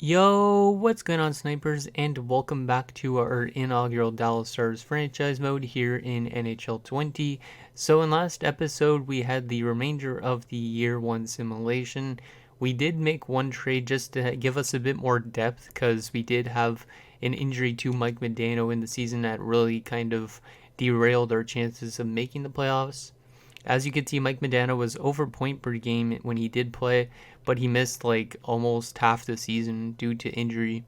Yo, what's going on, snipers, and welcome back to our inaugural Dallas Stars franchise mode here in NHL 20. So in last episode, we had the remainder of the year 1 simulation. We did make one trade just to give us a bit more depth because we did have an injury to Mike Modano in the season that really kind of derailed our chances of making the playoffs. As you can see, Mike Modano was over point per game when he did play, but he missed like almost half the season due to injury.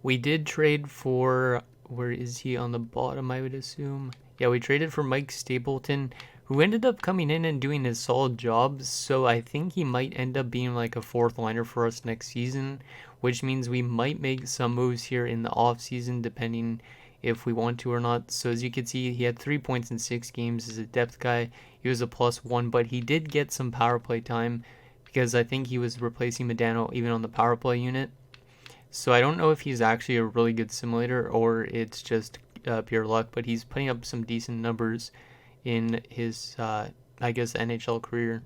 We did trade for, where is he on the bottom, I would assume? Yeah, we traded for Mike Stapleton, who ended up coming in and doing his solid job, so I think he might end up being like a fourth liner for us next season, which means we might make some moves here in the offseason depending if we want to or not. So as you can see, he had 3 points in 6 games as a depth guy. He was a +1, but he did get some power play time because I think he was replacing Modano even on the power play unit. So I don't know if he's actually a really good simulator or it's just pure luck, but he's putting up some decent numbers in his, I guess, NHL career.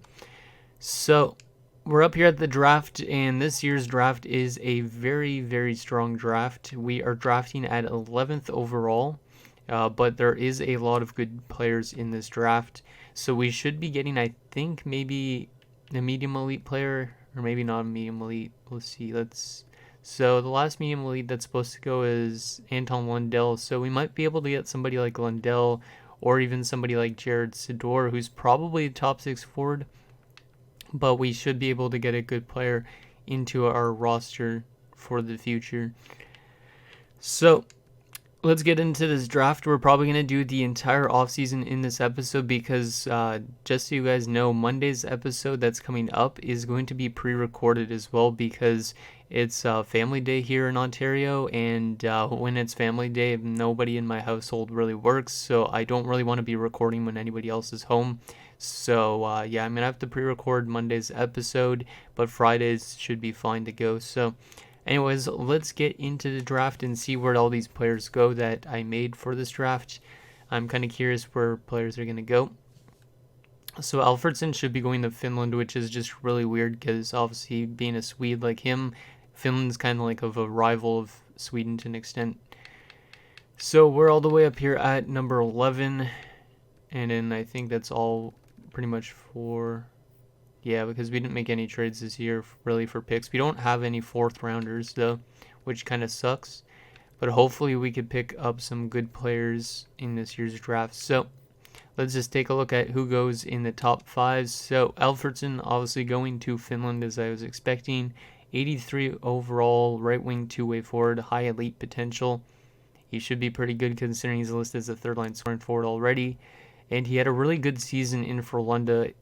So we're up here at the draft, and this year's draft is a very, very strong draft. We are drafting at 11th overall, but there is a lot of good players in this draft. So we should be getting, I think, maybe a medium elite player, or maybe not a medium elite. Let's see. So the last medium elite that's supposed to go is Anton Lundell. So we might be able to get somebody like Lundell, or even somebody like Jared Sador, who's probably a top 6 forward. But we should be able to get a good player into our roster for the future. So let's get into this draft. We're probably going to do the entire offseason in this episode because just so you guys know, Monday's episode that's coming up is going to be pre-recorded as well because it's family day here in Ontario, and when it's family day, nobody in my household really works, so I don't really want to be recording when anybody else is home. So yeah, I'm going to have to pre-record Monday's episode, but Fridays should be fine to go. So anyways, let's get into the draft and see where all these players go that I made for this draft. I'm kind of curious where players are going to go. So Alfredsson should be going to Finland, which is just really weird because obviously being a Swede like him, Finland's kind of like of a rival of Sweden to an extent. So we're all the way up here at number 11, and then I think that's all pretty much for... Yeah, because we didn't make any trades this year really for picks. We don't have any 4th rounders though, which kind of sucks. But hopefully we could pick up some good players in this year's draft. So let's just take a look at who goes in the top 5. So Alfredsson obviously going to Finland as I was expecting. 83 overall, right wing, 2-way forward, high elite potential. He should be pretty good considering he's listed as a 3rd line scoring forward already. And he had a really good season in Frölunda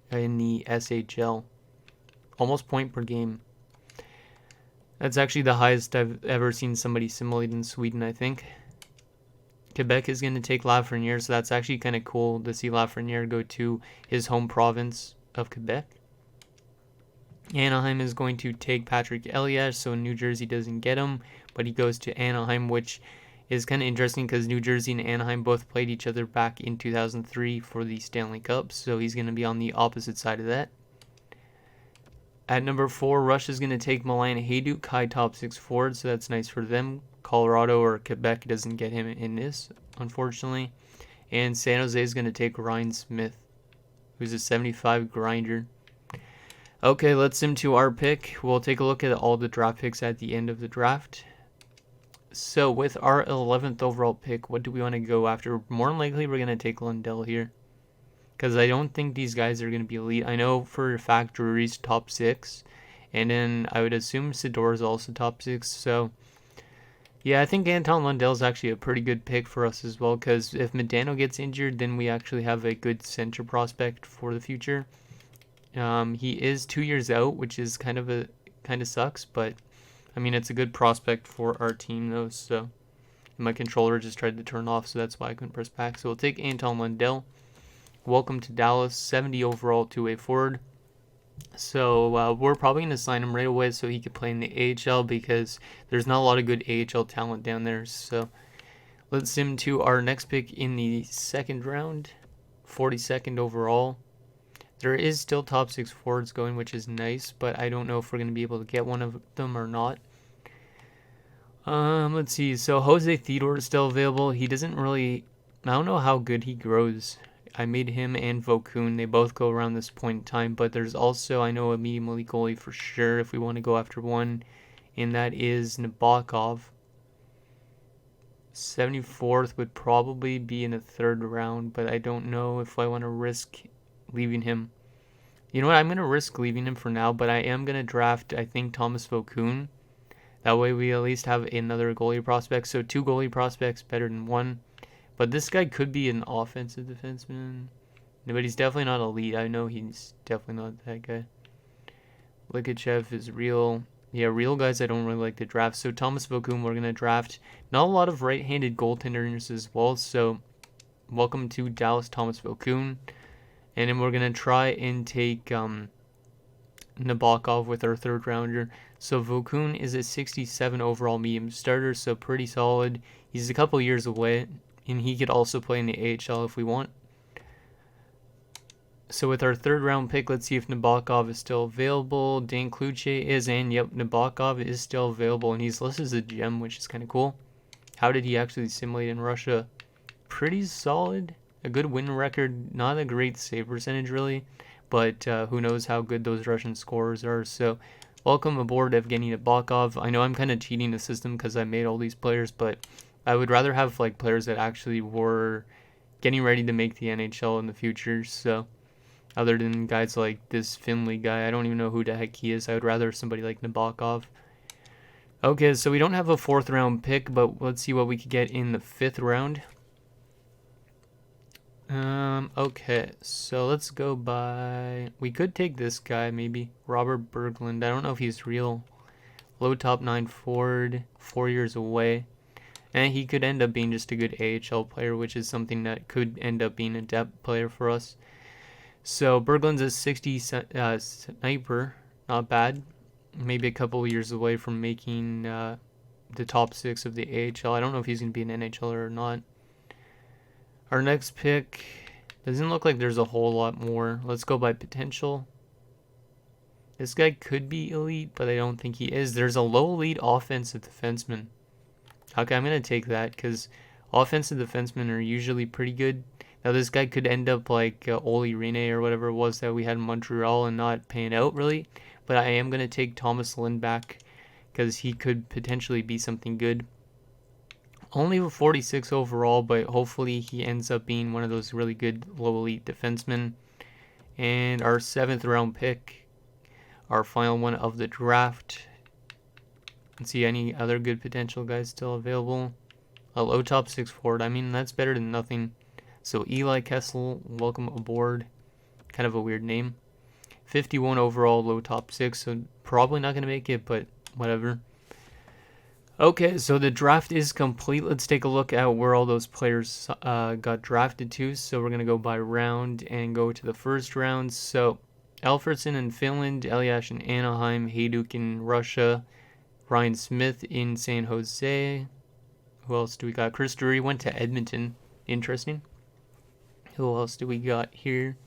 in the SHL. Almost point per game. That's actually the highest I've ever seen somebody simulate in Sweden, I think. Quebec is going to take Lafreniere, so that's actually kind of cool to see Lafreniere go to his home province of Quebec. Anaheim is going to take Patrick Elias, so New Jersey doesn't get him, but he goes to Anaheim, which is kind of interesting because New Jersey and Anaheim both played each other back in 2003 for the Stanley Cup, so he's going to be on the opposite side of that. At number 4, Russia is going to take Milan Hajduk, high top 6 forward, so that's nice for them. Colorado or Quebec doesn't get him in this, unfortunately. And San Jose is going to take Ryan Smith, who's a 75 grinder. Okay, let's sim to our pick. We'll take a look at all the draft picks at the end of the draft. So with our 11th overall pick, what do we want to go after? More than likely, we're going to take Lundell here, because I don't think these guys are going to be elite. I know for a fact Drury's top 6, and then I would assume Sador is also top 6. So yeah, I think Anton Lundell is actually a pretty good pick for us as well, because if Modano gets injured, then we actually have a good center prospect for the future. He is 2 years out, which is kind of sucks, but I mean it's a good prospect for our team though. So my controller just tried to turn off, so that's why I couldn't press back. So we'll take Anton Lundell. Welcome to Dallas, 70 overall, 2-way forward. So we're probably going to sign him right away so he could play in the AHL because there's not a lot of good AHL talent down there. So let's sim to our next pick in the 2nd round, 42nd overall. There is still top 6 forwards going, which is nice, but I don't know if we're going to be able to get one of them or not. Let's see. So Jose Theodore is still available. He doesn't really, I don't know how good he grows. I made him and Vokun. They both go around this point in time, but there's also, I know, a medium elite goalie for sure if we want to go after one, and that is Nabokov. 74th would probably be in the 3rd round, but I don't know if I want to risk leaving him. You know what? I'm going to risk leaving him for now, but I am going to draft, I think, Thomas Vokun. That way we at least have another goalie prospect. So 2 goalie prospects better than 1. But this guy could be an offensive defenseman. But he's definitely not elite. I know he's definitely not that guy. Likachev is real. Yeah, real guys I don't really like to draft. So Thomas Vokun we're going to draft. Not a lot of right-handed goaltenders as well. So welcome to Dallas, Thomas Vokun. And then we're going to try and take Nabokov with our 3rd rounder. So Vokun is a 67 overall medium starter, so pretty solid. He's a couple years away, and he could also play in the AHL if we want. So with our 3rd round pick, let's see if Nabokov is still available. Dan Kluche is, and yep, Nabokov is still available, and he's listed as a gem, which is kind of cool. How did he actually simulate in Russia? Pretty solid. A good win record, not a great save percentage really, but who knows how good those Russian scorers are. So welcome aboard, Evgeny Nabokov. I know I'm kind of cheating the system because I made all these players, but I would rather have like players that actually were getting ready to make the NHL in the future. So other than guys like this Finley guy, I don't even know who the heck he is. I would rather somebody like Nabokov. Okay, so we don't have a 4th round pick, but let's see what we could get in the 5th round. Okay, so let's go by, we could take this guy maybe, Robert Berglund. I don't know if he's real. Low top 9 forward, 4 years away. And he could end up being just a good AHL player, which is something that could end up being a depth player for us. So Berglund's a 60 sniper, not bad. Maybe a couple years away from making the top 6 of the AHL. I don't know if he's going to be an NHLer or not. Our next pick doesn't look like there's a whole lot more. Let's go by potential. This guy could be elite, but I don't think he is. There's a low elite offensive defenseman. Okay, I'm going to take that because offensive defensemen are usually pretty good. Now, this guy could end up like Olli Rinne or whatever it was that we had in Montreal and not paying out really. But I am going to take Thomas Lindback because he could potentially be something good. Only a 46 overall, but hopefully he ends up being one of those really good low elite defensemen. And our 7th round pick, our final one of the draft. Let's see any other good potential guys still available. A low top 6 forward. I mean, that's better than nothing. So Eli Kessel, welcome aboard. Kind of a weird name. 51 overall, low top 6. So probably not going to make it, but whatever. Okay, so the draft is complete. Let's take a look at where all those players got drafted to. So we're going to go by round and go to the 1st round. So Alfredson in Finland, Eliash in Anaheim, Hayduk in Russia, Ryan Smith in San Jose. Who else do we got? Chris Drury went to Edmonton. Interesting. Who else do we got here?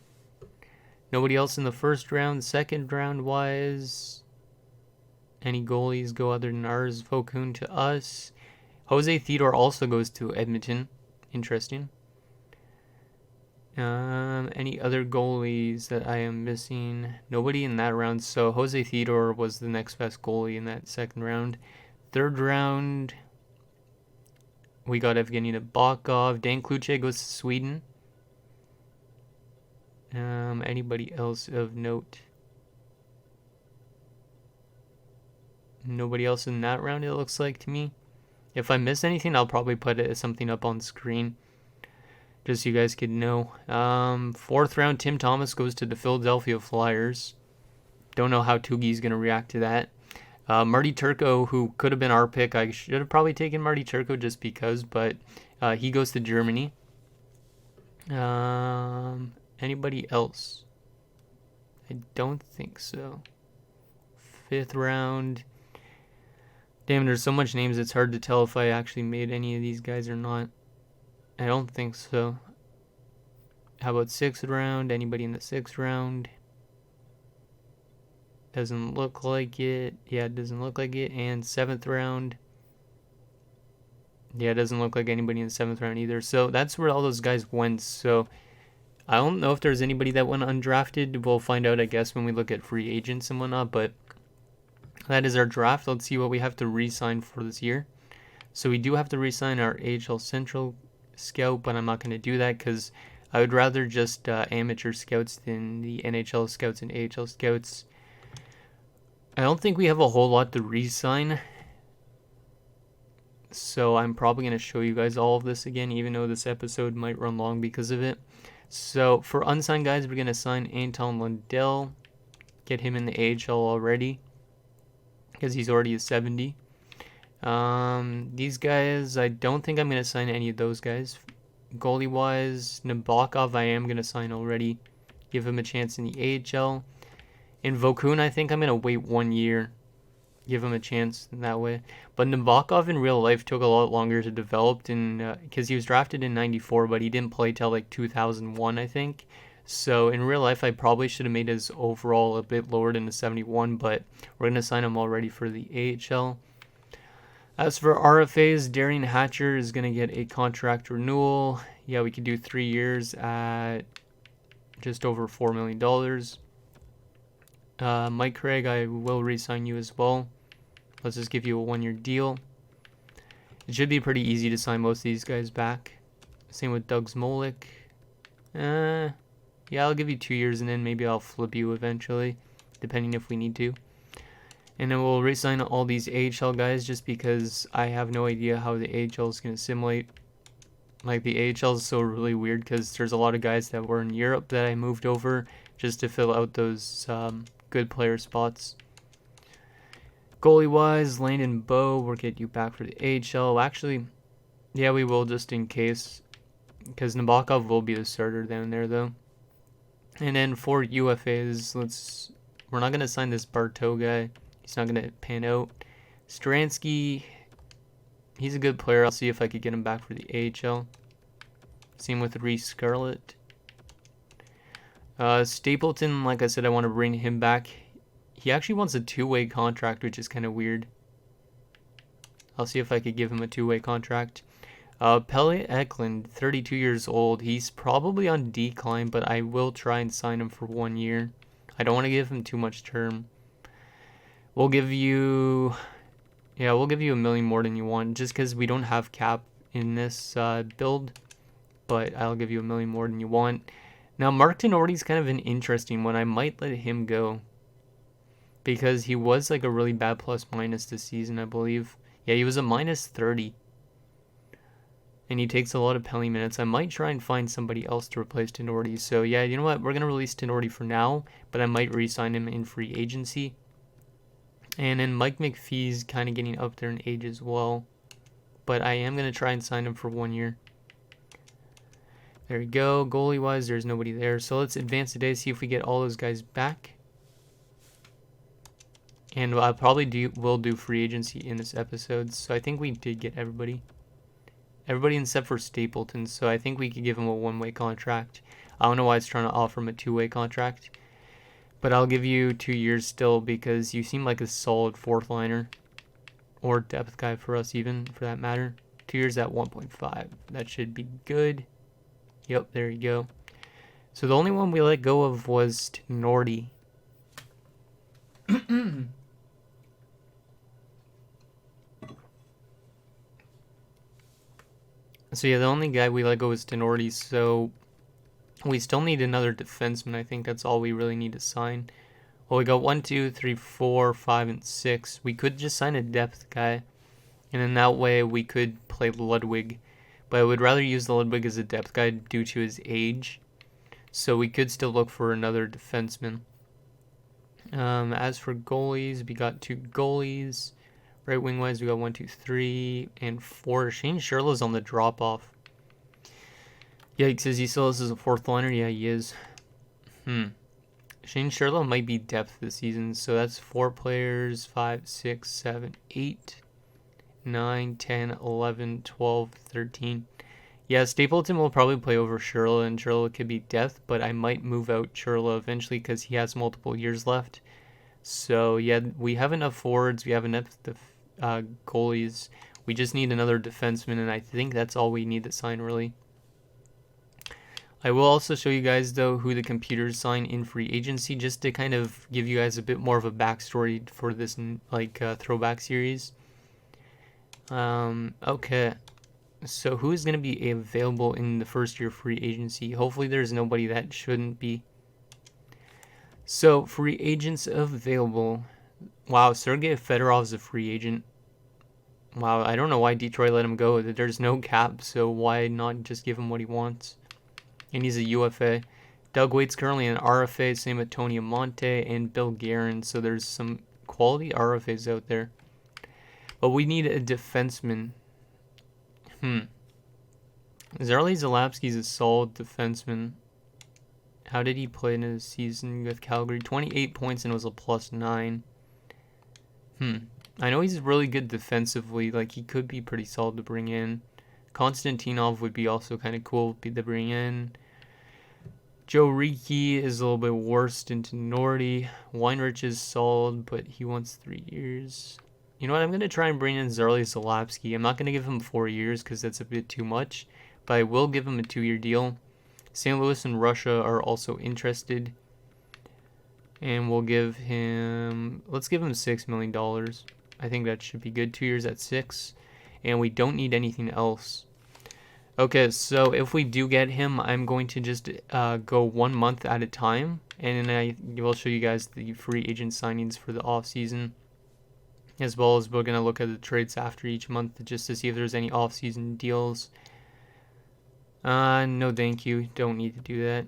Nobody else in the 1st round. 2nd round wise, any goalies go other than ours? Vokun to us. Jose Theodore also goes to Edmonton. Interesting. Any other goalies that I am missing? Nobody in that round. So Jose Theodore was the next best goalie in that 2nd round. 3rd round, we got Evgeny Nabokov. Dan Kluche goes to Sweden. Anybody else of note? Nobody else in that round, it looks like to me. If I miss anything, I'll probably put something up on screen just so you guys could know. 4th round, Tim Thomas goes to the Philadelphia Flyers. Don't know how Tugi's going to react to that. Marty Turco, who could have been our pick. I should have probably taken Marty Turco just because, but he goes to Germany. Anybody else? I don't think so. 5th round. Damn, there's so much names, it's hard to tell if I actually made any of these guys or not. I don't think so. How about 6th round? Anybody in the 6th round? Doesn't look like it. Yeah, it doesn't look like it. And 7th round. Yeah, it doesn't look like anybody in the 7th round either. So that's where all those guys went. So I don't know if there's anybody that went undrafted. We'll find out, I guess, when we look at free agents and whatnot. But that is our draft. Let's see what we have to re-sign for this year. So we do have to re-sign our AHL Central scout, but I'm not going to do that because I would rather just amateur scouts than the NHL scouts and AHL scouts. I don't think we have a whole lot to re-sign. So I'm probably going to show you guys all of this again, even though this episode might run long because of it. So for unsigned guys, we're going to sign Anton Lundell. Get him in the AHL already because he's already a 70. These guys, I don't think I'm going to sign any of those guys. Goalie-wise, Nabokov I am going to sign already. Give him a chance in the AHL. In Vokun, I think I'm going to wait 1 year. Give him a chance in that way. But Nabokov in real life took a lot longer to develop because he was drafted in 94, but he didn't play till like 2001, I think. So in real life, I probably should have made his overall a bit lower than the 71, but we're going to sign him already for the AHL. As for RFAs, Darian Hatcher is going to get a contract renewal. Yeah, we could do 3 years at just over $4 million. Mike Craig, I will re-sign you as well. Let's just give you a 1 year deal. It should be pretty easy to sign most of these guys back. Same with Doug Smolik. Yeah, I'll give you 2 years and then maybe I'll flip you eventually, depending if we need to. And then we'll re-sign all these AHL guys just because I have no idea how the AHL is going to simulate. Like, the AHL is so really weird because there's a lot of guys that were in Europe that I moved over just to fill out those good player spots. Goalie-wise, Landon Bowe, we'll get you back for the AHL. Actually, yeah, we will just in case, because Nabokov will be the starter down there, though. And then for UFAs, we're not going to sign this Bartow guy. He's not going to pan out. Stransky, he's a good player. I'll see if I could get him back for the AHL. Same with Reese Scarlett. Stapleton, like I said, I want to bring him back. He actually wants a 2-way contract, which is kind of weird. I'll see if I could give him a 2-way contract. Pelle Eklund, 32 years old. He's probably on decline, but I will try and sign him for 1 year. I don't want to give him too much term. We'll give you $1 million more than you want, just because we don't have cap in this build. But I'll give you $1 million more than you want. Now, Mark Tenorti's kind of an interesting one. I might let him go because he was like a really bad plus-minus this season, I believe. Yeah, he was a minus 30. And he takes a lot of penalty minutes. I might try and find somebody else to replace Tenorti. So, yeah, you know what? We're going to release Tenorti for now, but I might re-sign him in free agency. And then Mike McPhee's kind of getting up there in age as well. But I am going to try and sign him for 1 year. There we go. Goalie-wise, there's nobody there. So let's advance today, see if we get all those guys back. And I probably will do free agency in this episode. So I think we did get everybody. Everybody except for Stapleton. So I think we could give him a 1-way contract. I don't know why it's trying to offer him a 2-way contract. But I'll give you 2 years still because you seem like a solid 4th liner. Or depth guy for us even, for that matter. 2 years at 1.5. That should be good. Yep, there you go. So the only one we let go of was Tenorti. So yeah, the only guy we let go was Tenorti, so we still need another defenseman. I think that's all we really need to sign. Well, we got 1, 2, 3, 4, 5, and 6. We could just sign a depth guy, and then that way we could play Ludwig. But I would rather use the Ludwig as a depth guy due to his age. So we could still look for another defenseman. As for goalies, we got 2 goalies. Right wing wise, we got 1, 2, 3, and 4. Shane Sherlow's on the drop off. Yikes, is he still as a 4th liner? Yeah, he is. Shane Sherlow might be depth this season. So that's 4 players, 5, 6, 7, 8, 9, 10, 11, 12, 13. Yeah, Stapleton will probably play over Sherla, and Sherla could be death, but I might move out Sherla eventually because he has multiple years left. So, yeah, we have enough forwards, we have enough goalies. We just need another defenseman, and I think that's all we need to sign, really. I will also show you guys, though, who the computers sign in free agency, just to kind of give you guys a bit more of a backstory for this, throwback series. Okay. So who is going to be available in the first year free agency? Hopefully there's nobody that shouldn't be. So free agents available. Wow, Sergei Fedorov is a free agent. Wow, I don't know why Detroit let him go. There's no cap, so why not just give him what he wants? And he's a UFA. Doug Waite's currently an RFA, same with Tony Amonte and Bill Guerin, so there's some quality RFAs out there. But we need a defenseman. Zarley Zalapski's a solid defenseman. How did he play in his season with Calgary? 28 points and was a +9. I know he's really good defensively. Like, he could be pretty solid to bring in. Konstantinov would be also kind of cool to bring in. Joe Riki is a little bit worse than Tenorti. Weinrich is solid, but he wants 3 years. You know what? I'm going to try and bring in Zarley Zalapski. I'm not going to give him 4 years because that's a bit too much, but I will give him a 2-year deal. St. Louis and Russia are also interested. And we'll give him, let's give him $6 million. I think that should be good. 2 years at 6. And we don't need anything else. Okay, so if we do get him, I'm going to just go 1 month at a time. And then I will show you guys the free agent signings for the offseason. As well as we're going to look at the trades after each month just to see if there's any offseason deals. No thank you. Don't need to do that.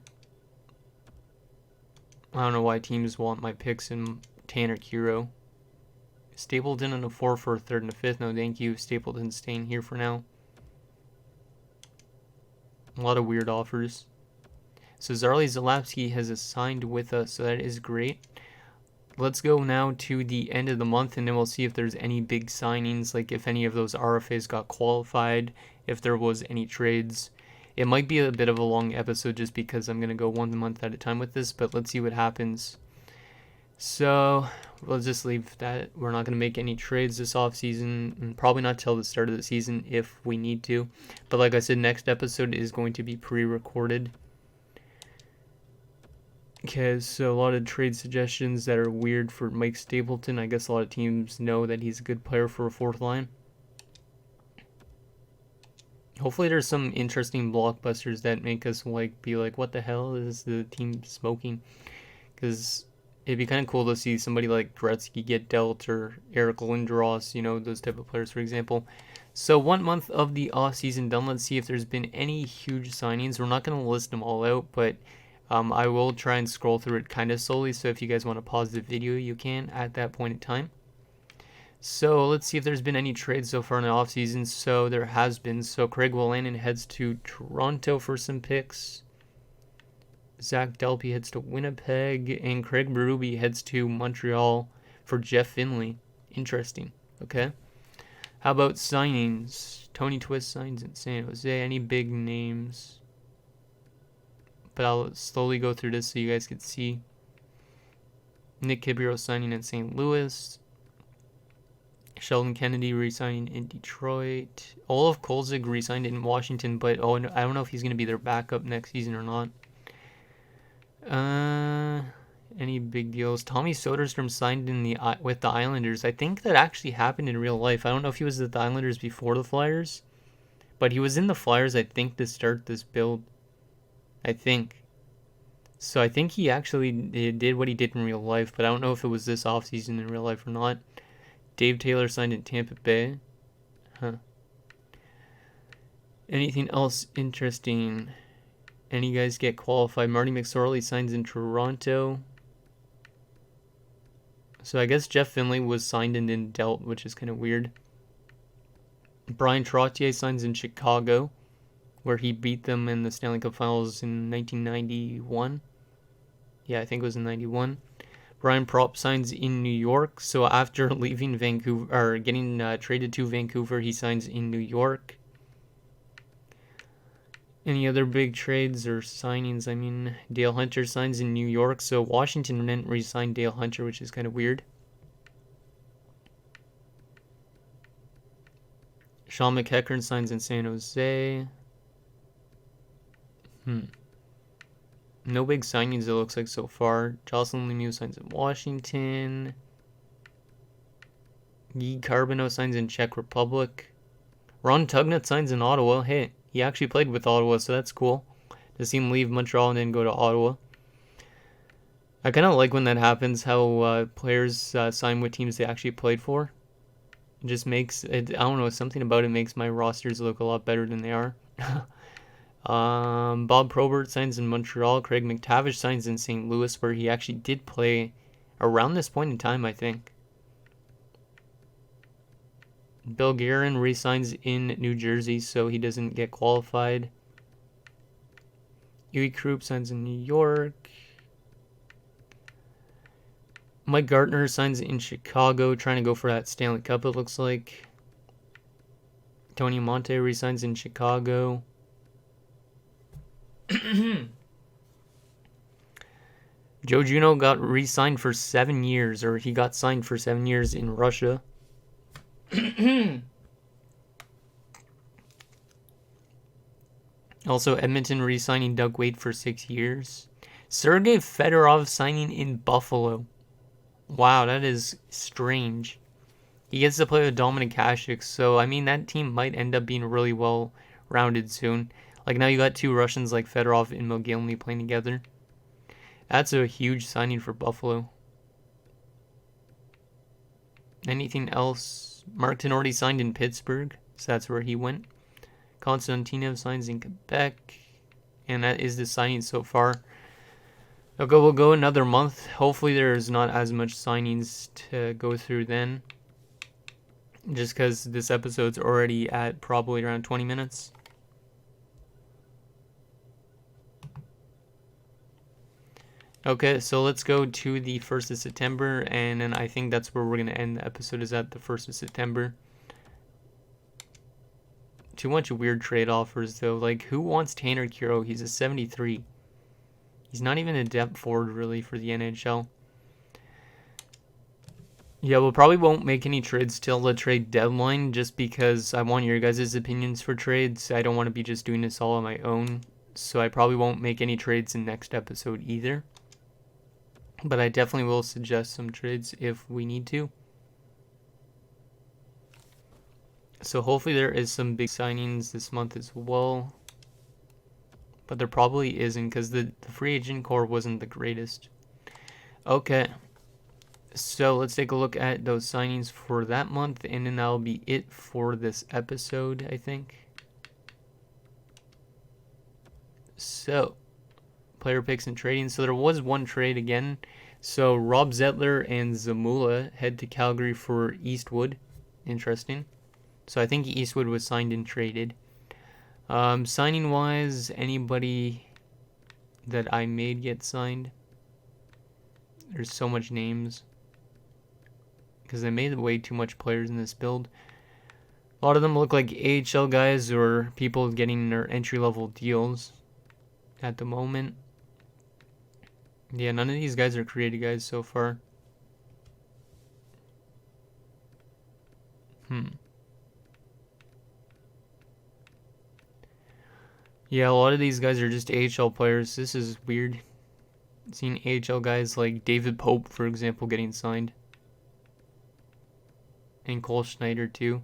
I don't know why teams want my picks in Tanner Kiro. Stapleton and a 4 for a 3rd and a 5th. No thank you. Stapleton's staying here for now. A lot of weird offers. So Zarley Zalapski has signed with us, so that is great. Let's go now to the end of the month, and then we'll see if there's any big signings, like if any of those RFAs got qualified, if there was any trades. It might be a bit of a long episode just because I'm going to go 1 month at a time with this, but let's see what happens. So we'll just leave that. We're not going to make any trades this offseason, and probably not till the start of the season if we need to. But like I said, next episode is going to be pre-recorded. Okay, so a lot of trade suggestions that are weird for Mike Stapleton. I guess a lot of teams know that he's a good player for a 4th line. Hopefully there's some interesting blockbusters that make us be like, what the hell is the team smoking? Because it'd be kind of cool to see somebody like Gretzky get dealt, or Eric Lindros, those type of players, for example. So 1 month of the offseason done. Let's see if there's been any huge signings. We're not going to list them all out, but I will try and scroll through it kind of slowly. So if you guys want to pause the video, you can at that point in time. So let's see if there's been any trades so far in the offseason. So there has been. So Craig Wolanin heads to Toronto for some picks. Zach Delpy heads to Winnipeg. And Craig Berube heads to Montreal for Jeff Finley. Interesting. Okay. How about signings? Tony Twist signs in San Jose. Any big names? But I'll slowly go through this so you guys can see. Nick Kibiro signing in St. Louis. Sheldon Kennedy re-signing in Detroit. Olaf Kolzig re-signed in Washington, but I don't know if he's going to be their backup next season or not. Any big deals? Tommy Soderstrom signed with the Islanders. I think that actually happened in real life. I don't know if he was with the Islanders before the Flyers, but he was in the Flyers, I think, to start this build. I think. So I think he actually did what he did in real life, but I don't know if it was this offseason in real life or not. Dave Taylor signed in Tampa Bay. Anything else interesting? Any guys get qualified? Marty McSorley signs in Toronto. So I guess Jeff Finley was signed and then dealt, which is kind of weird. Brian Trottier signs in Chicago, where he beat them in the Stanley Cup Finals in 1991. Yeah, I think it was in 91. Brian Propp signs in New York. So after leaving Vancouver, or getting traded to Vancouver, he signs in New York. Any other big trades or signings? I mean, Dale Hunter signs in New York, so Washington didn't re-sign Dale Hunter, which is kind of weird. Sean McEachern signs in San Jose. No big signings, it looks like, so far. Jocelyn Lemieux signs in Washington. Guy Carbonneau signs in Czech Republic. Ron Tugnut signs in Ottawa. Hey, he actually played with Ottawa, so that's cool. To see him leave Montreal and then go to Ottawa. I kind of like when that happens, how players sign with teams they actually played for. It just makes it, I don't know, something about it makes my rosters look a lot better than they are. Bob Probert signs in Montreal. Craig McTavish signs in St. Louis, where he actually did play around this point in time, I think. Bill Guerin re-signs in New Jersey, so he doesn't get qualified. Uwe Krupp signs in New York. Mike Gartner signs in Chicago, trying to go for that Stanley Cup, it looks like. Tony Monte re-signs in Chicago. Joe Juneau got re-signed for 7 years, or he got signed for 7 years in Russia. Also, Edmonton re-signing Doug Weight for 6 years. Sergei Fedorov signing in Buffalo. Wow, that is strange. He gets to play with Dominik Hasek, so I mean that team might end up being really well rounded soon. Like now you got two Russians like Fedorov and Mogilny playing together. That's a huge signing for Buffalo. Anything else? Mark Tenorti signed in Pittsburgh, so that's where he went. Konstantinov signs in Quebec, and that is the signing so far. We'll go another month. Hopefully there's not as much signings to go through then, just because this episode's already at probably around 20 minutes. Okay, so let's go to the 1st of September, and then I think that's where we're going to end the episode, is at the 1st of September. Too much weird trade offers, though. Like, who wants Tanner Kiro? He's a 73. He's not even a depth forward, really, for the NHL. Yeah, we'll probably won't make any trades till the trade deadline, just because I want your guys' opinions for trades. I don't want to be just doing this all on my own, so I probably won't make any trades in next episode either. But I definitely will suggest some trades if we need to. So hopefully there is some big signings this month as well. But there probably isn't, because the free agent core wasn't the greatest. Okay. So let's take a look at those signings for that month, and then that'll be it for this episode, I think. So, player picks and trading. So there was one trade again. So Rob Zettler and Zamula head to Calgary for Eastwood. Interesting. So I think Eastwood was signed and traded. Signing wise, anybody that I made get signed. There's so much names, because they made way too much players in this build. A lot of them look like AHL guys or people getting their entry-level deals at the moment. Yeah, none of these guys are creative guys so far. Yeah, a lot of these guys are just AHL players. This is weird. Seeing AHL guys like David Pope, for example, getting signed. And Cole Schneider, too.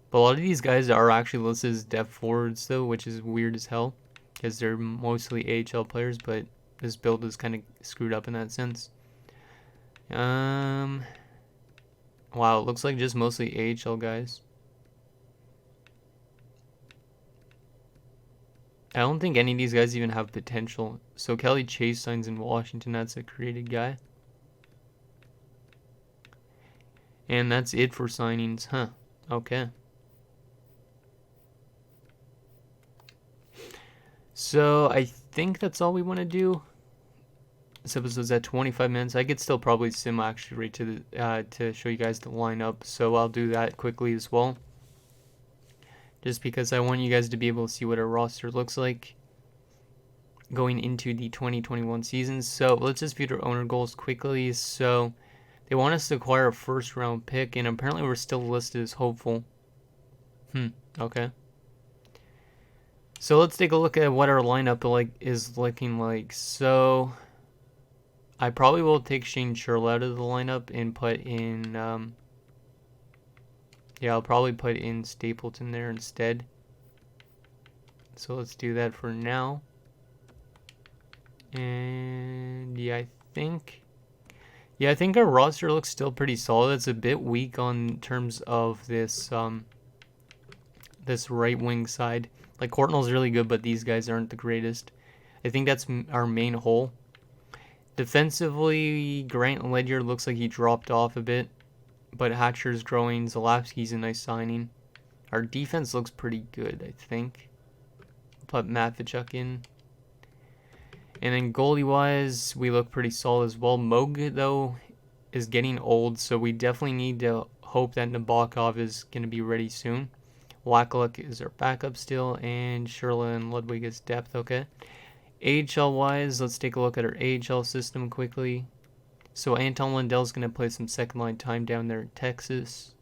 But a lot of these guys are actually listed as depth forwards, though, which is weird as hell, because they're mostly AHL players, but this build is kind of screwed up in that sense. Wow, it looks like just mostly AHL guys. I don't think any of these guys even have potential. So Kelly Chase signs in Washington. That's a created guy. And that's it for signings. Huh. Okay. So I think that's all we want to do. This episode's at 25 minutes. I could still probably sim actually right to the to show you guys the lineup. So I'll do that quickly as well. just because I want you guys to be able to see what our roster looks like going into the 2021 season. So let's just view our owner goals quickly. So they want us to acquire a first round pick, and apparently we're still listed as hopeful. Okay. So let's take a look at what our lineup is looking like. So I probably will take Shane Churl out of the lineup and put in, I'll probably put in Stapleton there instead. So let's do that for now. And I think our roster looks still pretty solid. It's a bit weak on terms of this this right wing side. Like Courtnall's really good, but these guys aren't the greatest. I think that's our main hole. Defensively, Grant Ledyard looks like he dropped off a bit, but Hatcher's growing. Zalapski's a nice signing. Our defense looks pretty good, I think. Put Matvichuk in. And then goalie-wise, we look pretty solid as well. Moog, though, is getting old, so we definitely need to hope that Nabokov is going to be ready soon. Wakaluk is our backup still, and Sherla and Ludwig is depth, okay? AHL-wise, let's take a look at our AHL system quickly. So Anton Lundell's going to play some second-line time down there in Texas.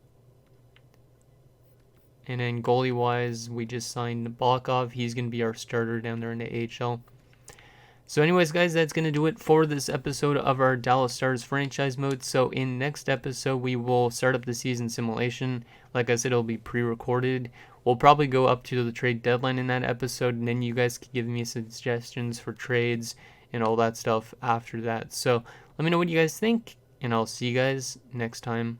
And then goalie-wise, we just signed Nabokov. He's going to be our starter down there in the AHL. So anyways, guys, that's going to do it for this episode of our Dallas Stars franchise mode. So in next episode, we will start up the season simulation. Like I said, it'll be pre-recorded. We'll probably go up to the trade deadline in that episode, and then you guys can give me suggestions for trades and all that stuff after that. So let me know what you guys think, and I'll see you guys next time.